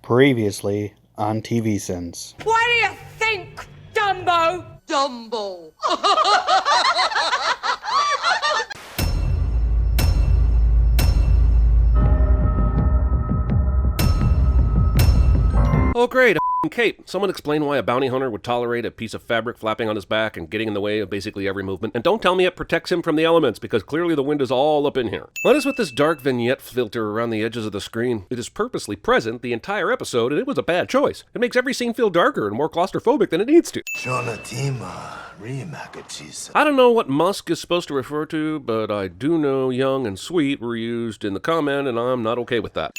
Previously on TVSins. What do you think, Dumbo? Dumbo. Oh great, a cape. Someone explain why a bounty hunter would tolerate a piece of fabric flapping on his back and getting in the way of basically every movement. And don't tell me it protects him from the elements, because clearly the wind is all up in here. What is with this dark vignette filter around the edges of the screen? It is purposely present the entire episode, and it was a bad choice. It makes every scene feel darker and more claustrophobic than it needs to. I don't know what Musk is supposed to refer to, but I do know young and sweet were used in the comment, and I'm not okay with that.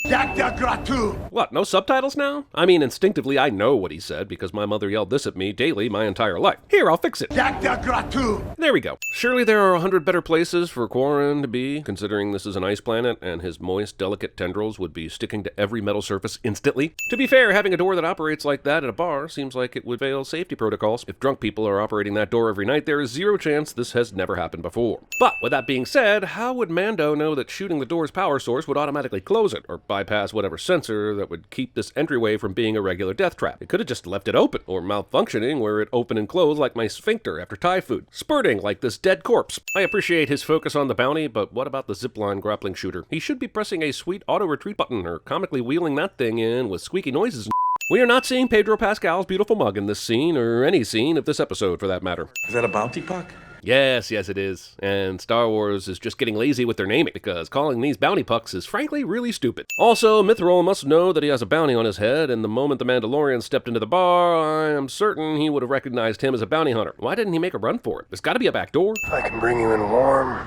What, no subtitles now? I mean, instinctively I know what he said, because my mother yelled this at me daily my entire life. Here, I'll fix it. There we go. Surely there are 100 better places for Quarren to be, considering this is an ice planet, and his moist, delicate tendrils would be sticking to every metal surface instantly. To be fair, having a door that operates like that at a bar seems like it would fail safety protocols. If drunk people are operating that door every night, there is zero chance this has never happened before. But with that being said, how would Mando know that shooting the door's power source would automatically close it, or bypass whatever sensor that would keep this entryway from being a regular death trap? It could have just left it open, or malfunctioning where it opened and closed like my sphincter after Thai food, spurting like this dead corpse. I appreciate his focus on the bounty, but what about the zipline grappling shooter? He should be pressing a sweet auto-retreat button, or comically wheeling that thing in with squeaky noises. We are not seeing Pedro Pascal's beautiful mug in this scene, or any scene of this episode for that matter. Is that a bounty puck? Yes, it is. And Star Wars is just getting lazy with their naming, because calling these bounty pucks is frankly really stupid. Also, Mithril must know that he has a bounty on his head, and the moment the Mandalorian stepped into the bar, I am certain he would have recognized him as a bounty hunter. Why didn't he make a run for it? There's gotta be a back door. I can bring you in warm,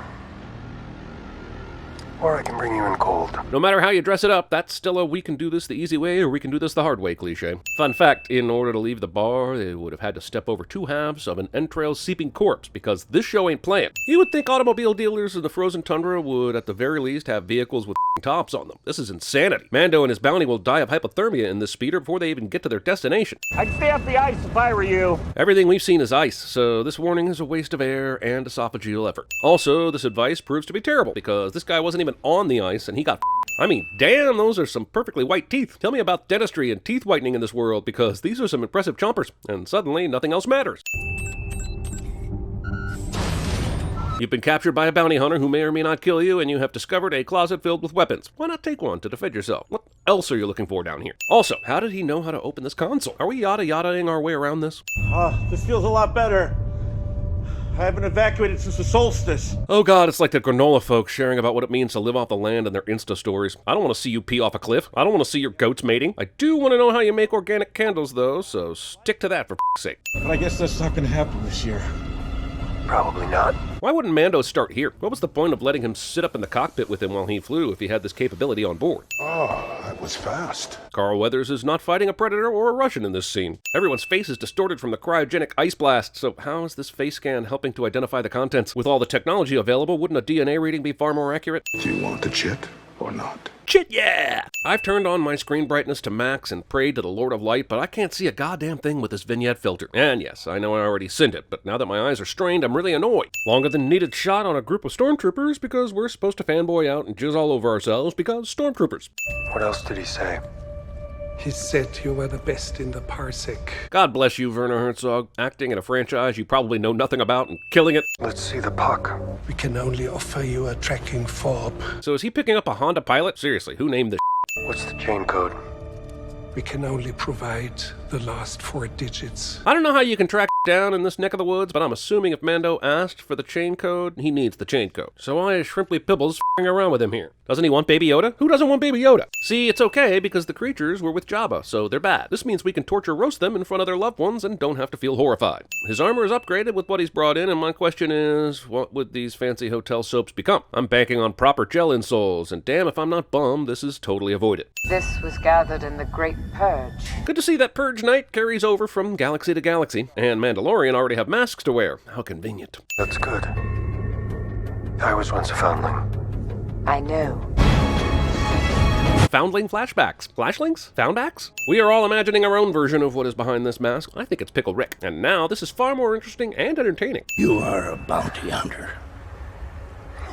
or I can bring you in cold. No matter how you dress it up, that's still a we can do this the easy way or we can do this the hard way cliche. Fun fact, in order to leave the bar, they would have had to step over 2 halves of an entrails-seeping corpse, because this show ain't playing. You would think automobile dealers in the frozen tundra would at the very least have vehicles with tops on them. This is insanity. Mando and his bounty will die of hypothermia in this speeder before they even get to their destination. I'd stay off the ice if I were you. Everything we've seen is ice, so this warning is a waste of air and esophageal effort. Also, this advice proves to be terrible, because this guy wasn't even on the ice and he got I mean, damn, those are some perfectly white teeth. Tell me about dentistry and teeth whitening in this world, because these are some impressive chompers, and suddenly nothing else matters. You've been captured by a bounty hunter who may or may not kill you, and you have discovered a closet filled with weapons. Why not take one to defend yourself? What else are you looking for down here? Also, how did he know how to open this console? Are we yada-yadaing our way around this? This feels a lot better. I haven't evacuated since the solstice. Oh god, it's like the granola folks sharing about what it means to live off the land in their Insta stories. I don't want to see you pee off a cliff. I don't want to see your goats mating. I do want to know how you make organic candles though, so stick to that for f***'s sake. But I guess that's not gonna happen this year. Probably not. Why wouldn't Mando start here? What was the point of letting him sit up in the cockpit with him while he flew if he had this capability on board? Oh, that was fast. Carl Weathers is not fighting a Predator or a Russian in this scene. Everyone's face is distorted from the cryogenic ice blast, so how is this face scan helping to identify the contents? With all the technology available, wouldn't a DNA reading be far more accurate? Do you want the chit or not? Chit, yeah! I've turned on my screen brightness to max and prayed to the Lord of Light, but I can't see a goddamn thing with this vignette filter. And yes, I know I already sinned it, but now that my eyes are strained, I'm really annoyed. Longer than needed shot on a group of stormtroopers because we're supposed to fanboy out and jizz all over ourselves because stormtroopers. What else did he say? He said you were the best in the parsec. God bless you, Werner Herzog. Acting in a franchise you probably know nothing about and killing it. Let's see the puck. We can only offer you a tracking fob. So is he picking up a Honda Pilot? Seriously, who named this? What's the chain code? We can only provide the last 4 digits. I don't know how you can track down in this neck of the woods, but I'm assuming if Mando asked for the chain code, he needs the chain code. So why is Shrimply Pibbles f***ing around with him here? Doesn't he want Baby Yoda? Who doesn't want Baby Yoda? See, it's okay because the creatures were with Jabba, so they're bad. This means we can torture roast them in front of their loved ones and don't have to feel horrified. His armor is upgraded with what he's brought in, and my question is, what would these fancy hotel soaps become? I'm banking on proper gel insoles, and damn if I'm not bummed, this is totally avoided. This was gathered in the Great Purge. Good to see that Purge Night carries over from galaxy to galaxy, and Mandalorian already have masks to wear. How convenient. That's good. I was once a foundling. I know. Foundling flashbacks. Flashlings? Foundax? We are all imagining our own version of what is behind this mask. I think it's Pickle Rick. And now this is far more interesting and entertaining. You are a bounty hunter.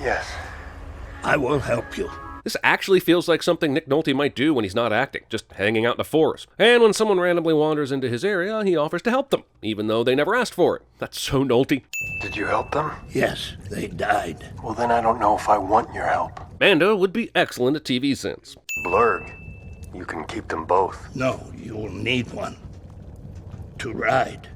Yes. I will help you. This actually feels like something Nick Nolte might do when he's not acting, just hanging out in the forest. And when someone randomly wanders into his area, he offers to help them, even though they never asked for it. That's so Nolte. Did you help them? Yes, they died. Well, then I don't know if I want your help. Mando would be excellent at TVSins. Blurg, you can keep them both. No, you will need one. To ride.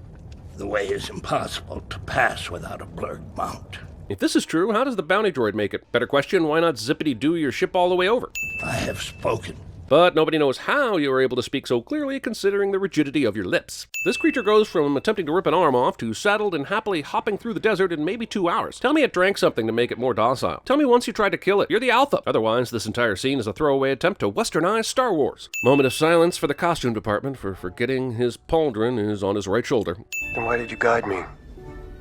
The way is impossible to pass without a Blurg mount. If this is true, how does the bounty droid make it? Better question, why not zippity-doo your ship all the way over? I have spoken. But nobody knows how you were able to speak so clearly considering the rigidity of your lips. This creature goes from attempting to rip an arm off to saddled and happily hopping through the desert in maybe 2 hours. Tell me it drank something to make it more docile. Tell me once you tried to kill it. You're the Alpha. Otherwise, this entire scene is a throwaway attempt to westernize Star Wars. Moment of silence for the costume department for forgetting his pauldron is on his right shoulder. Then why did you guide me?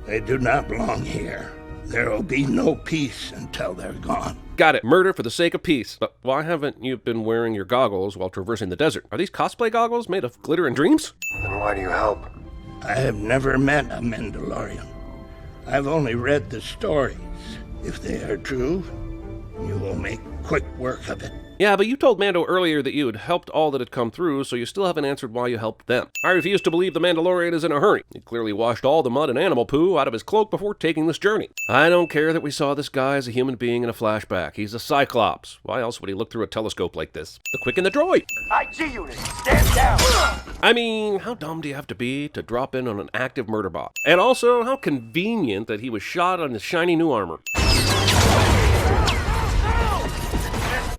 They do not belong here. There will be no peace until they're gone. Got it. Murder for the sake of peace. But why haven't you been wearing your goggles while traversing the desert? Are these cosplay goggles made of glitter and dreams? Then why do you help? I have never met a Mandalorian. I've only read the stories. If they are true, you will make quick work of it. Yeah, but you told Mando earlier that you had helped all that had come through, so you still haven't answered why you helped them. I refuse to believe the Mandalorian is in a hurry. He clearly washed all the mud and animal poo out of his cloak before taking this journey. I don't care that we saw this guy as a human being in a flashback. He's a Cyclops. Why else would he look through a telescope like this? The quick and the droid! IG unit, stand down! I mean, how dumb do you have to be to drop in on an active murder bot? And also, how convenient that he was shot on his shiny new armor.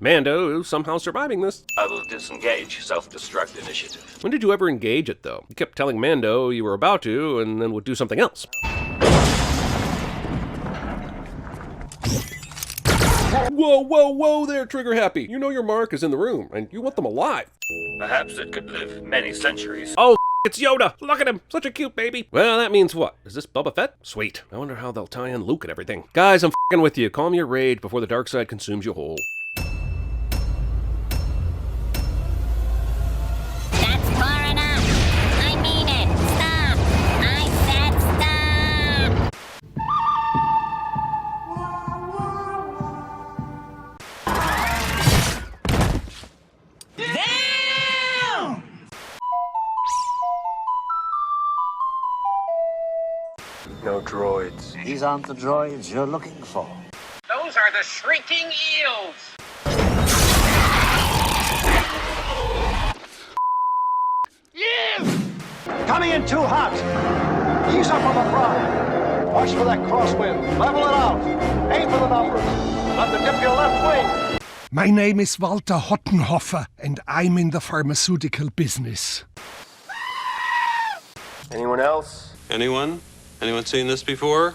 Mando is somehow surviving this. I will disengage. Self-destruct initiative. When did you ever engage it, though? You kept telling Mando you were about to, and then would do something else. Whoa, whoa, whoa there, Trigger Happy. You know your mark is in the room, and you want them alive. Perhaps it could live many centuries. Oh, it's Yoda! Look at him! Such a cute baby! Well, that means what? Is this Boba Fett? Sweet. I wonder how they'll tie in Luke and everything. Guys, I'm f***ing with you. Calm your rage before the dark side consumes you whole. No droids. These aren't the droids you're looking for. Those are the shrieking eels. Coming in too hot. Ease up on the prime. Watch for that crosswind. Level it out. Aim for the numbers. Let the dip your left wing. My name is Walter Hottenhoffer, and I'm in the pharmaceutical business. Anyone else? Anyone? Anyone seen this before?